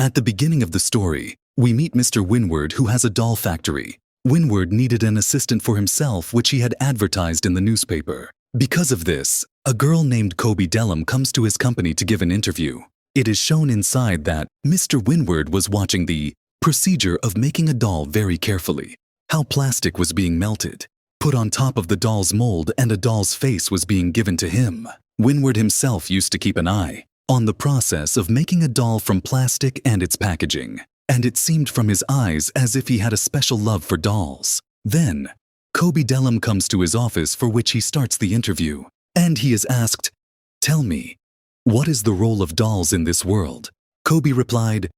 At the beginning of the story, we meet Mr. Winward, who has a doll factory. Winward needed an assistant for himself, which he had advertised in the newspaper. Because of this, a girl named Kobe Dellum comes to his company to give an interview. It is shown inside that Mr. Winward was watching the procedure of making a doll very carefully. How plastic was being melted, put on top of the doll's mold, and a doll's face was being given to him. Winward himself used to keep an eye on the process of making a doll from plastic and its packaging, and it seemed from his eyes as if he had a special love for dolls. Then, Kobe Dellum comes to his office, for which he starts the interview, and he is asked, "Tell me, what is the role of dolls in this world?" Kobe replied,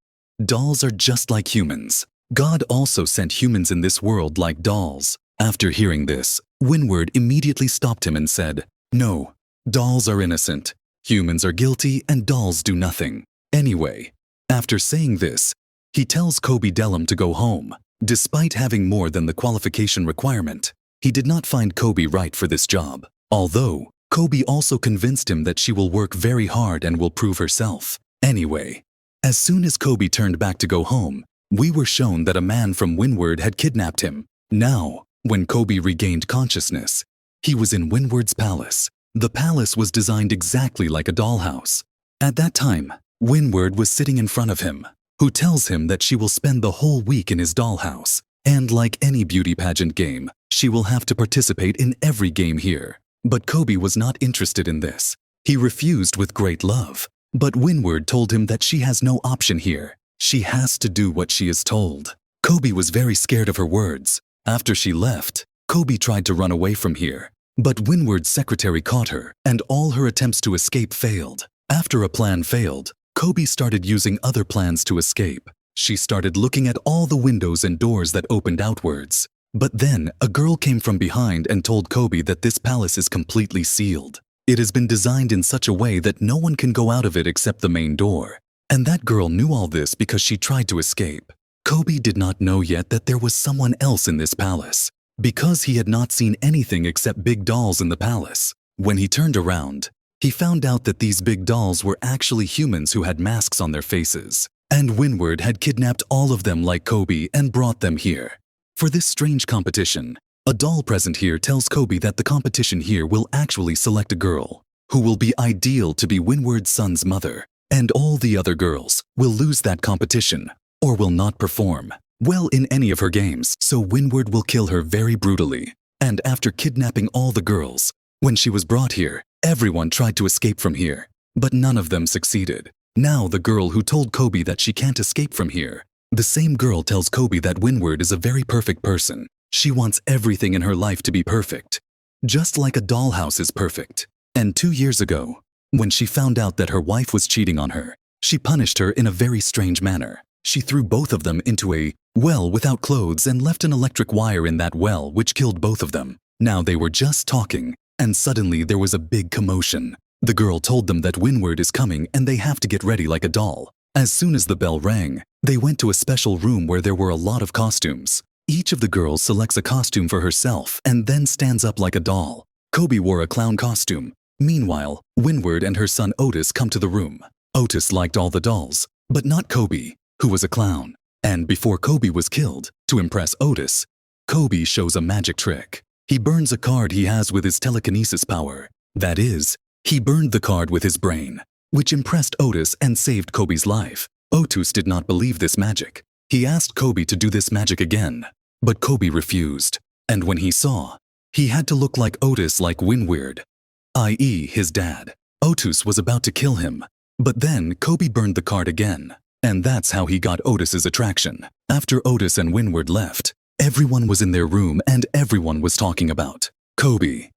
"Dolls are just like humans. God also sent humans in this world like dolls." After hearing this, Winward immediately stopped him and said, "No, dolls are innocent. Humans are guilty and dolls do nothing." Anyway, after saying this, he tells Kobe Dellum to go home. Despite having more than the qualification requirement, he did not find Kobe right for this job. Although, Kobe also convinced him that she will work very hard and will prove herself. Anyway, as soon as Kobe turned back to go home, we were shown that a man from Winward had kidnapped him. Now, when Kobe regained consciousness, he was in Winward's palace. The palace was designed exactly like a dollhouse. At that time, Winward was sitting in front of him, who tells him that she will spend the whole week in his dollhouse, and like any beauty pageant game, she will have to participate in every game here. But Kobe was not interested in this. He refused with great love, but Winward told him that she has no option here. She has to do what she is told. Kobe was very scared of her words. After she left, Kobe tried to run away from here, but Winward's secretary caught her, and all her attempts to escape failed. After a plan failed, Kobe started using other plans to escape. She started looking at all the windows and doors that opened outwards. But then, a girl came from behind and told Kobe that this palace is completely sealed. It has been designed in such a way that no one can go out of it except the main door. And that girl knew all this because she tried to escape. Kobe did not know yet that there was someone else in this palace, because he had not seen anything except big dolls in the palace. When he turned around, he found out that these big dolls were actually humans who had masks on their faces. And Winward had kidnapped all of them like Kobe and brought them here. For this strange competition, a doll present here tells Kobe that the competition here will actually select a girl who will be ideal to be Winward's son's mother, and all the other girls will lose that competition or will not perform well in any of her games, so Winward will kill her very brutally. And after kidnapping all the girls, when she was brought here, everyone tried to escape from here, but none of them succeeded. Now the girl who told Kobe that she can't escape from here, the same girl tells Kobe that Winward is a very perfect person. She wants everything in her life to be perfect, just like a dollhouse is perfect. And 2 years ago, when she found out that her wife was cheating on her, she punished her in a very strange manner. She threw both of them into a well without clothes and left an electric wire in that well, which killed both of them. Now they were just talking, and suddenly there was a big commotion. The girl told them that Winward is coming and they have to get ready like a doll. As soon as the bell rang, they went to a special room where there were a lot of costumes. Each of the girls selects a costume for herself and then stands up like a doll. Kobe wore a clown costume. Meanwhile, Winward and her son Otis come to the room. Otis liked all the dolls, but not Kobe, who was a clown. And before Kobe was killed, to impress Otis, Kobe shows a magic trick. He burns a card he has with his telekinesis power. That is, he burned the card with his brain, which impressed Otis and saved Kobe's life. Otis did not believe this magic. He asked Kobe to do this magic again, but Kobe refused. And when he saw, he had to look like Otis like Winward, i.e. his dad. Otis was about to kill him, but then Kobe burned the card again. And that's how he got Otis's attraction. After Otis and Winward left, everyone was in their room and everyone was talking about Kobe.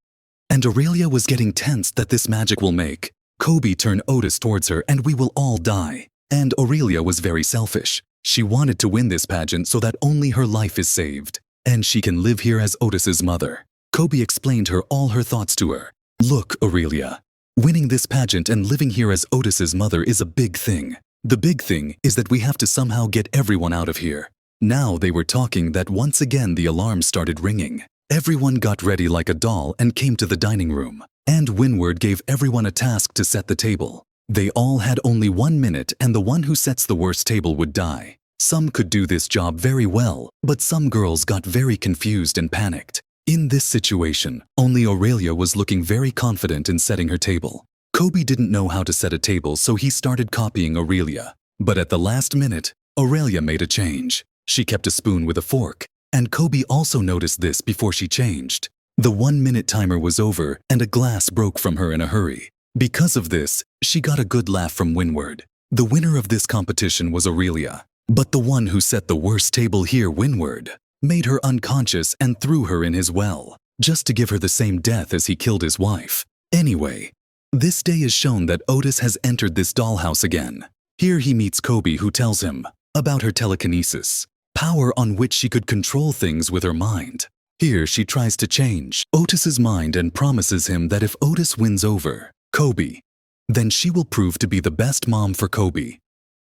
And Aurelia was getting tense that this magic will make Kobe turn Otis towards her and we will all die. And Aurelia was very selfish. She wanted to win this pageant so that only her life is saved, and she can live here as Otis's mother. Kobe explained her all her thoughts to her. Look, Aurelia, winning this pageant and living here as Otis's mother is a big thing. The big thing is that we have to somehow get everyone out of here. Now they were talking that once again the alarm started ringing. Everyone got ready like a doll and came to the dining room. And Winward gave everyone a task to set the table. They all had only 1 minute, and the one who sets the worst table would die. Some could do this job very well, but some girls got very confused and panicked. In this situation, only Aurelia was looking very confident in setting her table. Kobe didn't know how to set a table, so he started copying Aurelia. But at the last minute, Aurelia made a change. She kept a spoon with a fork, and Kobe also noticed this before she changed. The 1-minute timer was over, and a glass broke from her in a hurry. Because of this, she got a good laugh from Windward. The winner of this competition was Aurelia. But the one who set the worst table here, Windward, made her unconscious and threw her in his well, just to give her the same death as he killed his wife. Anyway, this day is shown that Otis has entered this dollhouse again. Here he meets Kobe, who tells him about her telekinesis, power on which she could control things with her mind. Here she tries to change Otis's mind and promises him that if Otis wins over Kobe, then she will prove to be the best mom for Kobe,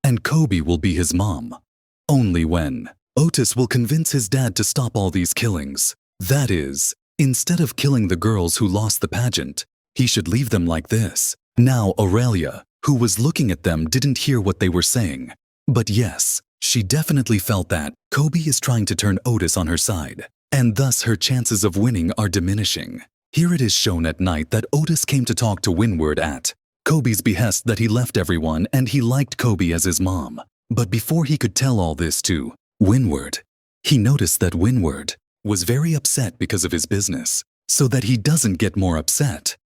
and Kobe will be his mom. Only when Otis will convince his dad to stop all these killings. That is, instead of killing the girls who lost the pageant, he should leave them like this. Now Aurelia, who was looking at them, didn't hear what they were saying. But yes, she definitely felt that Kobe is trying to turn Otis on her side, and thus her chances of winning are diminishing. Here it is shown at night that Otis came to talk to Windward at Kobe's behest, that he left everyone and he liked Kobe as his mom. But before he could tell all this to Windward, he noticed that Windward was very upset because of his business, so that he doesn't get more upset.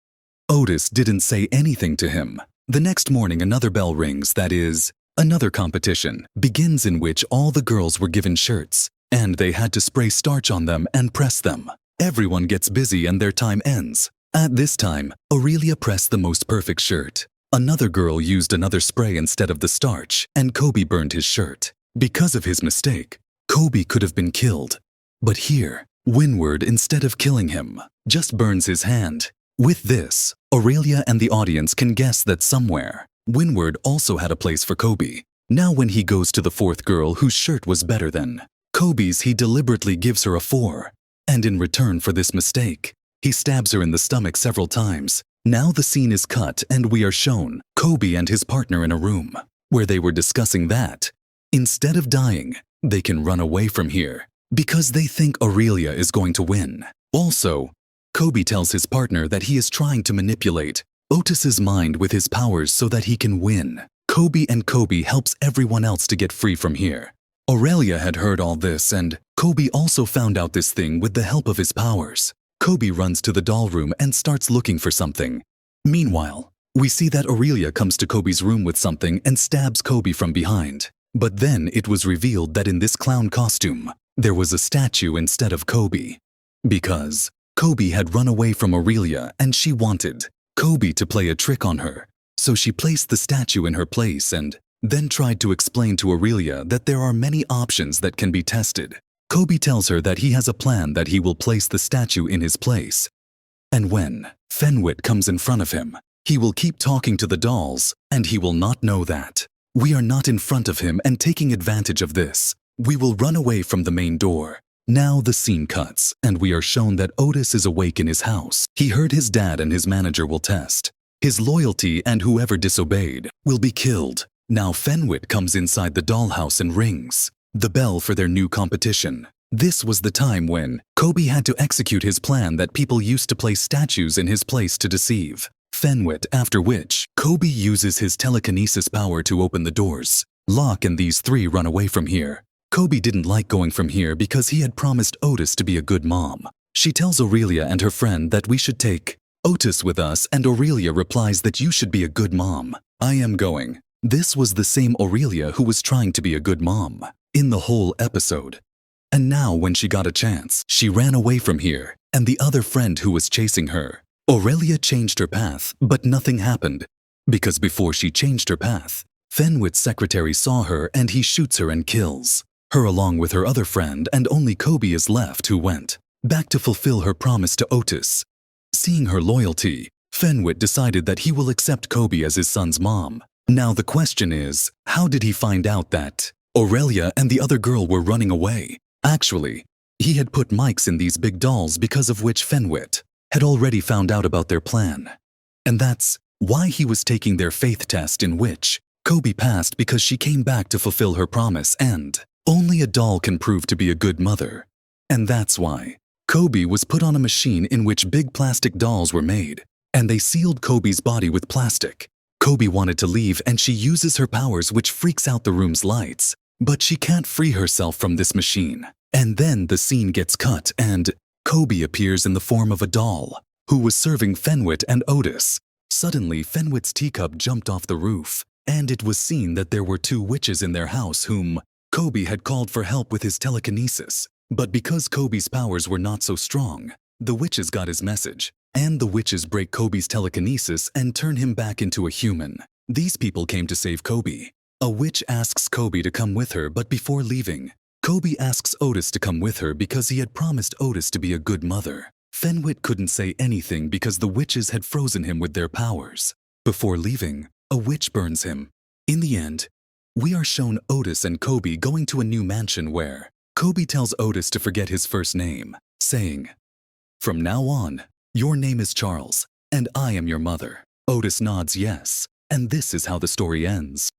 Otis didn't say anything to him. The next morning another bell rings, that is, another competition begins in which all the girls were given shirts, and they had to spray starch on them and press them. Everyone gets busy and their time ends. At this time, Aurelia pressed the most perfect shirt. Another girl used another spray instead of the starch, and Kobe burned his shirt. Because of his mistake, Kobe could have been killed. But here, Windward, instead of killing him, just burns his hand. With this, Aurelia and the audience can guess that somewhere, Windward also had a place for Kobe. Now when he goes to the fourth girl whose shirt was better than Kobe's, he deliberately gives her a 4. And in return for this mistake, he stabs her in the stomach several times. Now the scene is cut and we are shown Kobe and his partner in a room, where they were discussing that instead of dying, they can run away from here, because they think Aurelia is going to win. Also, Kobe tells his partner that he is trying to manipulate Otis's mind with his powers so that he can win. Kobe helps everyone else to get free from here. Aurelia had heard all this, and Kobe also found out this thing with the help of his powers. Kobe runs to the doll room and starts looking for something. Meanwhile, we see that Aurelia comes to Kobe's room with something and stabs Kobe from behind. But then it was revealed that in this clown costume, there was a statue instead of Kobe. Because Kobe had run away from Aurelia and she wanted Kobe to play a trick on her. So she placed the statue in her place and then tried to explain to Aurelia that there are many options that can be tested. Kobe tells her that he has a plan, that he will place the statue in his place. And when Fenwit comes in front of him, he will keep talking to the dolls, and he will not know that we are not in front of him, and taking advantage of this, we will run away from the main door. Now the scene cuts, and we are shown that Otis is awake in his house. He heard his dad and his manager will test his loyalty, and whoever disobeyed will be killed. Now Fenwit comes inside the dollhouse and rings the bell for their new competition. This was the time when Kobe had to execute his plan that people used to place statues in his place to deceive Fenwit, after which Kobe uses his telekinesis power to open the doors. Locke and these three run away from here. Kobe didn't like going from here because he had promised Otis to be a good mom. She tells Aurelia and her friend that we should take Otis with us, and Aurelia replies that you should be a good mom. I am going. This was the same Aurelia who was trying to be a good mom in the whole episode. And now when she got a chance, she ran away from here, and the other friend who was chasing her. Aurelia changed her path, but nothing happened, because before she changed her path, Fenwit's secretary saw her and he shoots her and kills her along with her other friend, and only Kobe is left, who went back to fulfill her promise to Otis. Seeing her loyalty, Fenwit decided that he will accept Kobe as his son's mom. Now the question is, how did he find out that Aurelia and the other girl were running away? Actually, he had put mics in these big dolls, because of which Fenwit had already found out about their plan. And that's why he was taking their faith test in which Kobe passed because she came back to fulfill her promise, and only a doll can prove to be a good mother. And that's why Kobe was put on a machine in which big plastic dolls were made, and they sealed Kobe's body with plastic. Kobe wanted to leave and she uses her powers, which freaks out the room's lights, but she can't free herself from this machine. And then the scene gets cut and Kobe appears in the form of a doll who was serving Fenwit and Otis. Suddenly, Fenwit's teacup jumped off the roof, and it was seen that there were two witches in their house whom Kobe had called for help with his telekinesis. But because Kobe's powers were not so strong, the witches got his message, and the witches break Kobe's telekinesis and turn him back into a human. These people came to save Kobe. A witch asks Kobe to come with her, but before leaving, Kobe asks Otis to come with her because he had promised Otis to be a good mother. Fenwit couldn't say anything because the witches had frozen him with their powers. Before leaving, a witch burns him. In the end, we are shown Otis and Kobe going to a new mansion where Kobe tells Otis to forget his first name, saying, "From now on, your name is Charles, and I am your mother." Otis nods yes, and this is how the story ends.